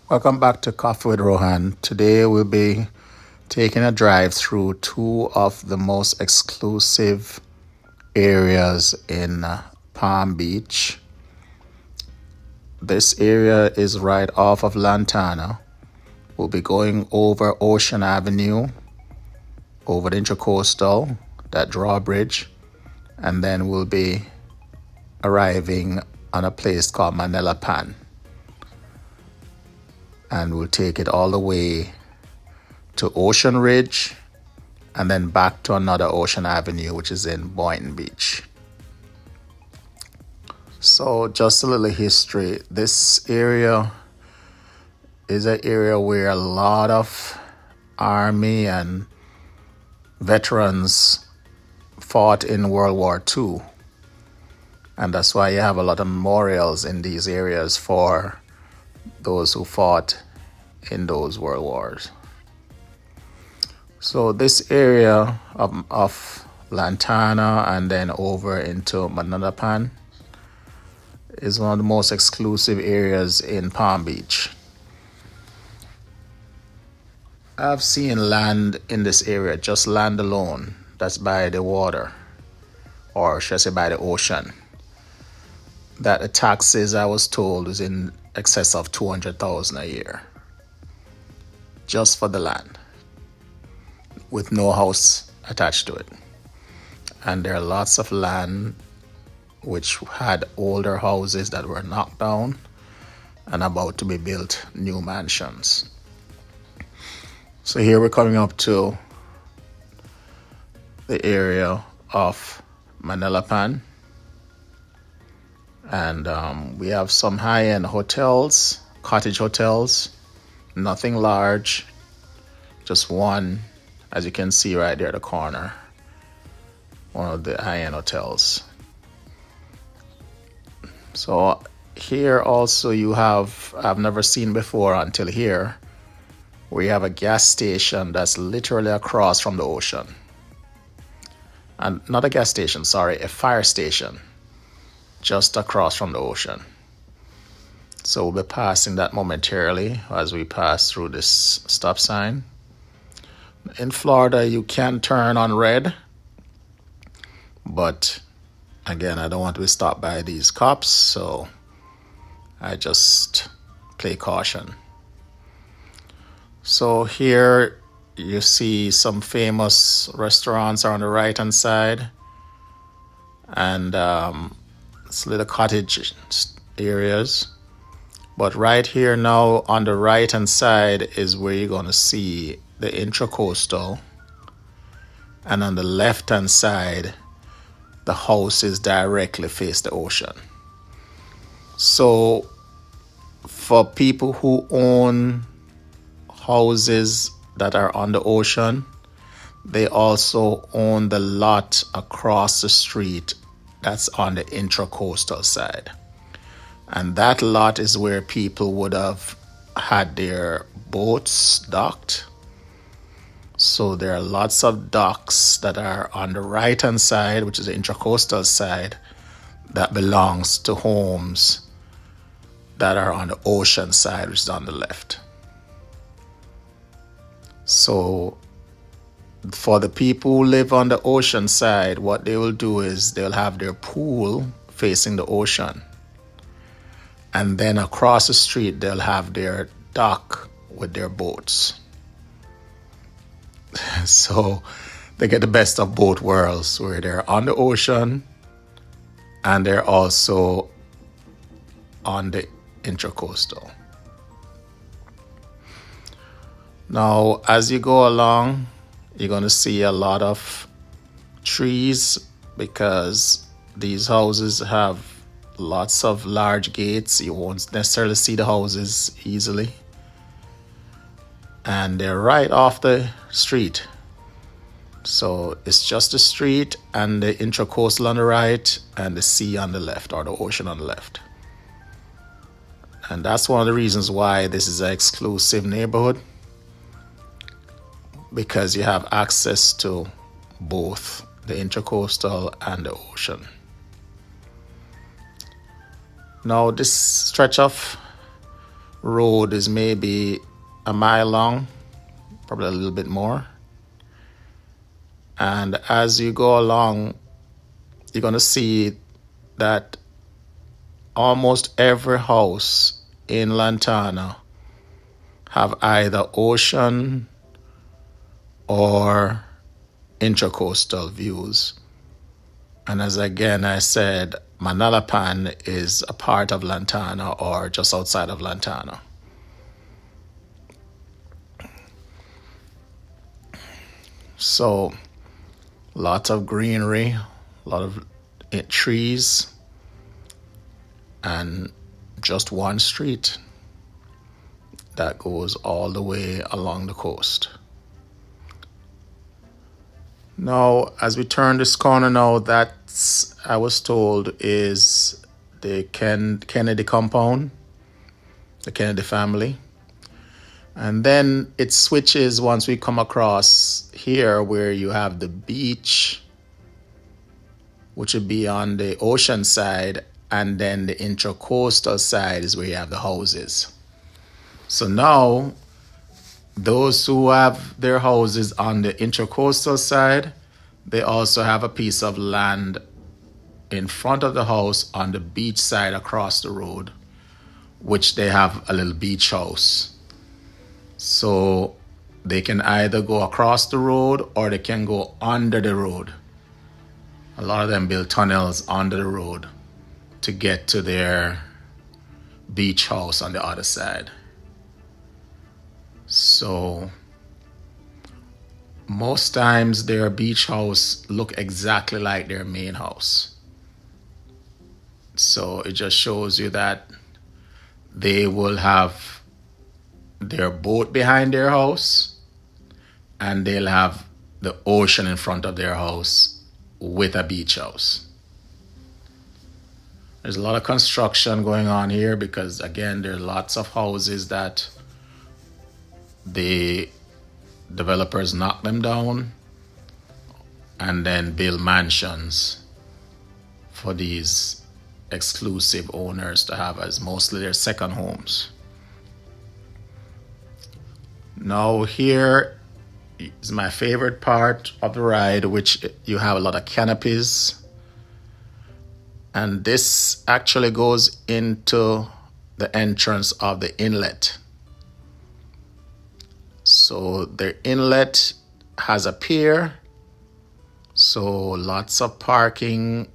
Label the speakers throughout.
Speaker 1: Welcome back to Coffee with Rohan. Today we'll be taking a drive through two of the most exclusive areas in Palm Beach. This area is right off of Lantana. We'll be going over Ocean Avenue, over the Intracoastal, that drawbridge, and then we'll be arriving on a place called Manila Pan. And we'll take it all the way to Ocean Ridge and then back to another Ocean Avenue, which is in Boynton Beach. So just a little history. This area is an area where a lot of Army and veterans fought in World War II. And that's why you have a lot of memorials in these areas for those who fought in those world wars. So this area of Lantana and then over into Manila Pan is one of the most exclusive areas in Palm Beach. I've seen land in this area, just land alone, that's by the water, or should I say by the ocean, that the taxes, I was told, is in excess of $200,000 a year just for the land with no house attached to it. And there are lots of land which had older houses that were knocked down and about to be built new mansions. So here we're coming up to the area of Manila Pan. And we have some high-end hotels, cottage hotels, nothing large, just one, as you can see right there at the corner, one of the high-end hotels. So here also you have, I've never seen before until here, where you have a gas station that's literally across from the ocean. And not a gas station, sorry, a fire station just across from the ocean. So we'll be passing that momentarily as we pass through this stop sign. In Florida, you can turn on red, but again, I don't want to be stopped by these cops, so I just play caution. So here you see some famous restaurants are on the right hand side, and it's little cottage areas. But right here now on the right hand side is where you're going to see the Intracoastal, and on the left hand side the houses directly face the ocean. So for people who own houses that are on the ocean, they also own the lot across the street that's on the Intracoastal side. And that lot is where people would have had their boats docked. So there are lots of docks that are on the right hand side, which is the Intracoastal side, that belongs to homes that are on the ocean side, which is on the left. So for the people who live on the ocean side, what they will do is they'll have their pool facing the ocean. And then across the street, they'll have their dock with their boats. So they get the best of both worlds, where they're on the ocean and they're also on the Intracoastal. Now, as you go along, you're going to see a lot of trees because these houses have lots of large gates. You won't necessarily see the houses easily. And they're right off the street. So it's just the street and the Intracoastal on the right and the sea on the left, or the ocean on the left. And that's one of the reasons why this is an exclusive neighborhood, because you have access to both the Intracoastal and the ocean. Now this stretch of road is maybe a mile long, probably a little bit more. And as you go along, you're going to see that almost every house in Lantana have either ocean or intracoastal views. And as again I said, Manalapan is a part of Lantana or just outside of Lantana. So lots of greenery, a lot of trees, and just one street that goes all the way along the coast. Now, as we turn this corner now, that's, I was told, is the Kennedy compound, the Kennedy family. And then it switches once we come across here where you have the beach, which would be on the ocean side, and then the intracoastal side is where you have the houses. So now, those who have their houses on the intracoastal side, they also have a piece of land in front of the house on the beach side across the road, which they have a little beach house. So they can either go across the road or they can go under the road. A lot of them build tunnels under the road to get to their beach house on the other side. So most times their beach house look exactly like their main house. So it just shows you that they will have their boat behind their house and they'll have the ocean in front of their house with a beach house. There's a lot of construction going on here because, again, there are lots of houses that the developers knock them down and then build mansions for these exclusive owners to have as mostly their second homes. Now here is my favorite part of the ride, which you have a lot of canopies. And this actually goes into the entrance of the inlet. So the inlet has a pier, so lots of parking.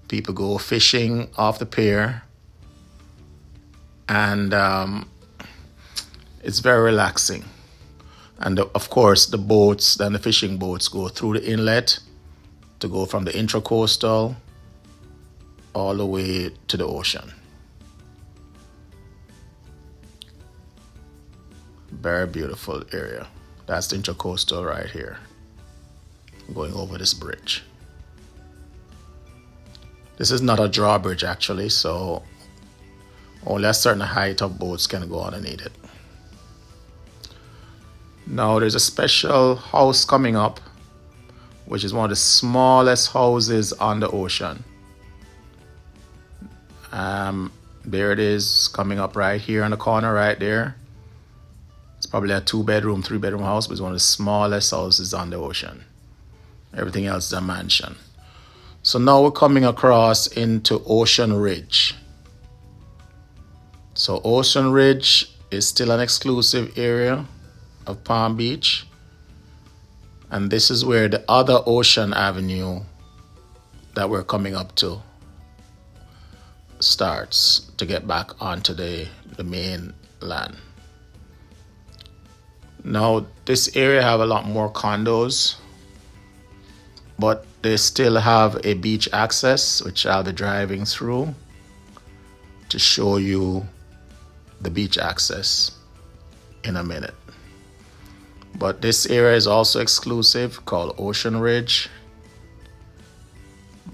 Speaker 1: People go fishing off the pier, and it's very relaxing. And of course, the boats, then the fishing boats, go through the inlet to go from the intracoastal all the way to the ocean. Very beautiful area. That's the intracoastal right here, going over this bridge. This is not a drawbridge actually, so only a certain height of boats can go underneath it. Now there's a special house coming up, which is one of the smallest houses on the ocean. There it is, coming up right here in the corner right there. It's probably a 2-bedroom, 3-bedroom house, but it's one of the smallest houses on the ocean. Everything else is a mansion. So now we're coming across into Ocean Ridge. So Ocean Ridge is still an exclusive area of Palm Beach. And this is where the other Ocean Avenue that we're coming up to starts to get back onto the main land. Now, this area have a lot more condos, but they still have a beach access, which I'll be driving through to show you the beach access in a minute. But this area is also exclusive, called Ocean Ridge,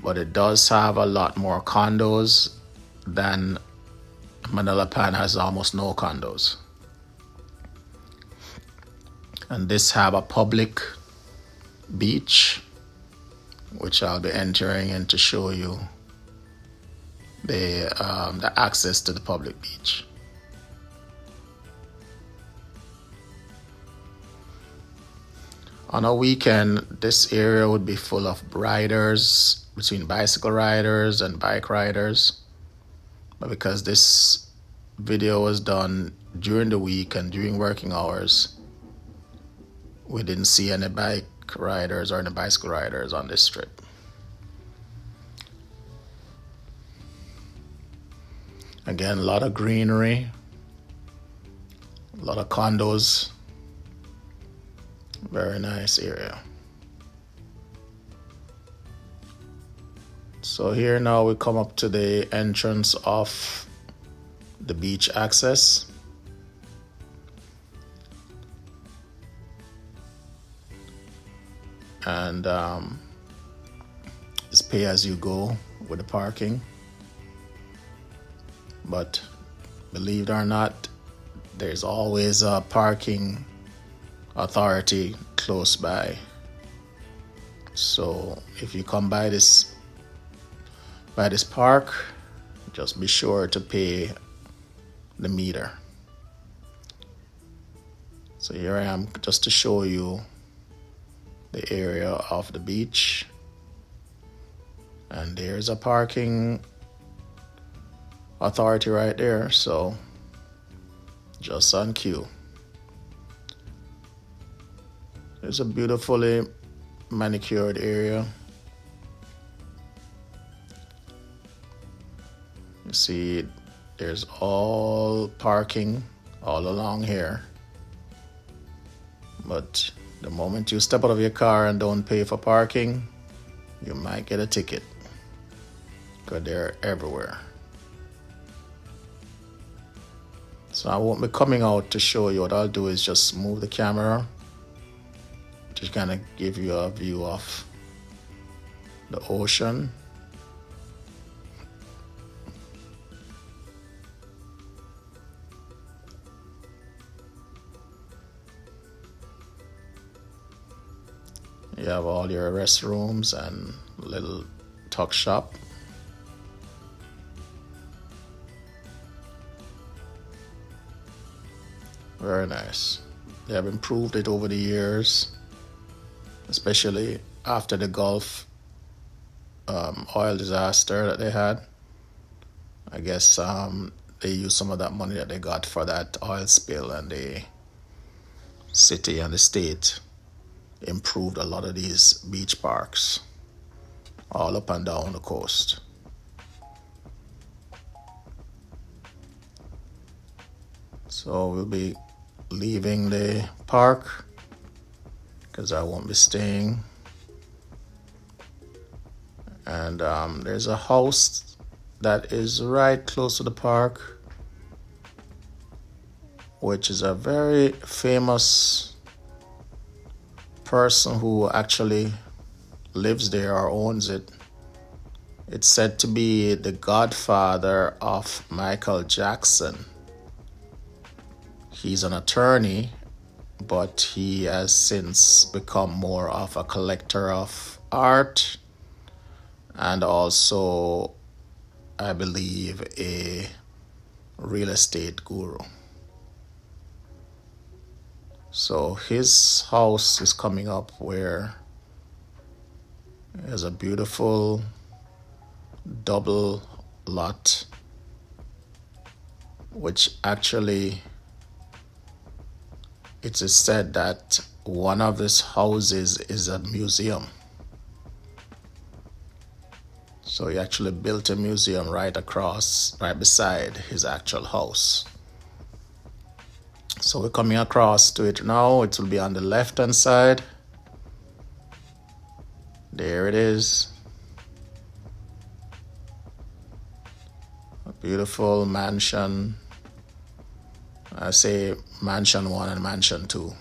Speaker 1: but it does have a lot more condos than Manalapan has. Almost no condos. And this have a public beach, which I'll be entering in to show you the access to the public beach. On a weekend, this area would be full of riders, between bicycle riders and bike riders. But because this video was done during the week and during working hours, we didn't see any bike riders or any bicycle riders on this strip. Again, a lot of greenery, a lot of condos. Very nice area. So here now we come up to the entrance of the beach access. And it's pay as you go with the parking. But believe it or not, there's always a parking authority close by. So if you come by this park, just be sure to pay the meter. So here I am just to show you the area of the beach, and there's a parking authority right there, so just on cue. There's a beautifully manicured area. You see there's all parking all along here, but the moment you step out of your car and don't pay for parking, you might get a ticket, because they're everywhere. So I won't be coming out to show you. What I'll do is just move the camera, just kind of give you a view of the ocean. You have all your restrooms and little tuck shop. Very nice. They have improved it over the years, especially after the Gulf oil disaster that they had. I guess they used some of that money that they got for that oil spill, and the city and the state improved a lot of these beach parks all up and down the coast. So we'll be leaving the park because I won't be staying. And there's a house that is right close to the park, which is a very famous person who actually lives there or owns it. It's said to be the godfather of Michael Jackson. He's an attorney, but he has since become more of a collector of art and also, I believe, a real estate guru. So his house is coming up where there's a beautiful double lot, which actually it is said that one of his houses is a museum. So he actually built a museum right beside his actual house. So we're coming across to it now. It will be on the left hand side. There it is. A beautiful mansion. I say mansion 1 and mansion 2.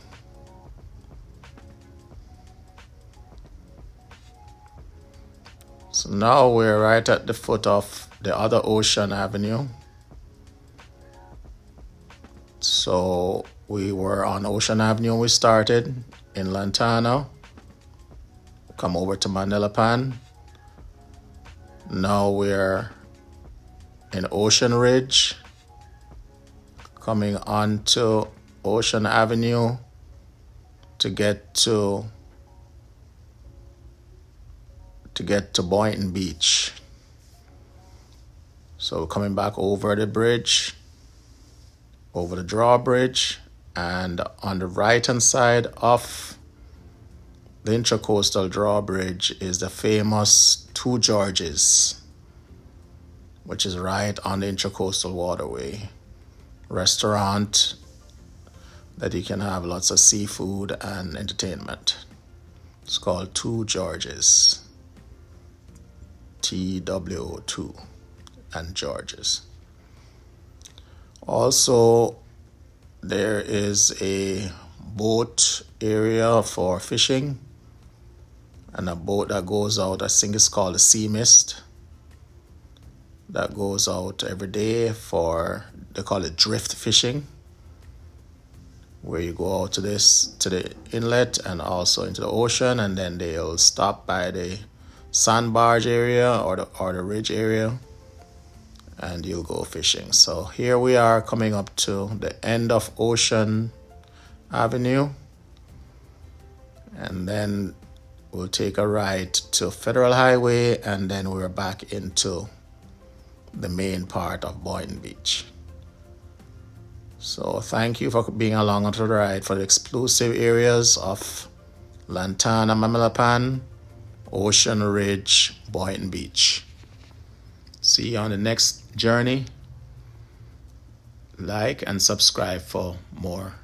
Speaker 1: So now we're right at the foot of the other Ocean Avenue. So we were on Ocean Avenue when we started in Lantana. Come over to Manalapan. Now we're in Ocean Ridge, coming onto Ocean Avenue to get to to get to Boynton Beach. So coming back over the bridge, over the drawbridge, and on the right hand side of the Intracoastal Drawbridge is the famous Two Georges, which is right on the Intracoastal Waterway. Restaurant that you can have lots of seafood and entertainment. It's called Two Georges. TWO2 and Georges. Also, there is a boat area for fishing and a boat that goes out, I think it's called the Sea Mist, that goes out every day for, they call it drift fishing, where you go out to the inlet and also into the ocean, and then they'll stop by the sandbarge area or the ridge area, and you'll go fishing. So here we are coming up to the end of Ocean Avenue, and then we'll take a right to Federal Highway, and then we're back into the main part of Boynton Beach. So thank you for being along on the ride for the exclusive areas of Lantana, Mamilapan, Ocean Ridge, Boynton Beach. See you on the next journey. Like and subscribe for more